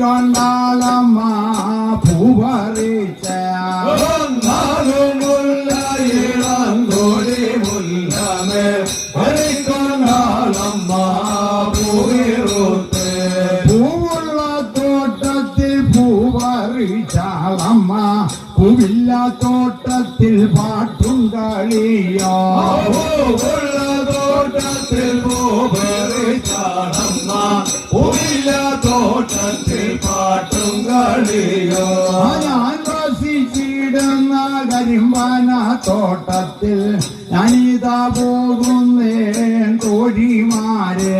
ഭരിക്കൊണ്ടാളമ്മ പൂവറിച്ച ഇളങ്കോടി മുല്ലമേ ഭരിക്കൊണ്ടാളമ്മ പൂവിറുത്ത് പൂവുള്ള തോട്ടത്തിൽ പൂവറിച്ചാളമ്മ പൂവില്ല തോട്ടത്തിൽ പാട്ടും കളിയോ പൂവുള്ള തോട്ടത്തിൽ പൂവറിച്ചാളമ്മ പൂവില്ല തോട്ടത്തിൽ പാട്ടും കളിയോ ഞാൻ വസിച്ചിടുന്ന കരിമ്പാന തോട്ടത്തിൽ ഞാനിതാ പോകുന്നേ തോഴിമാരെ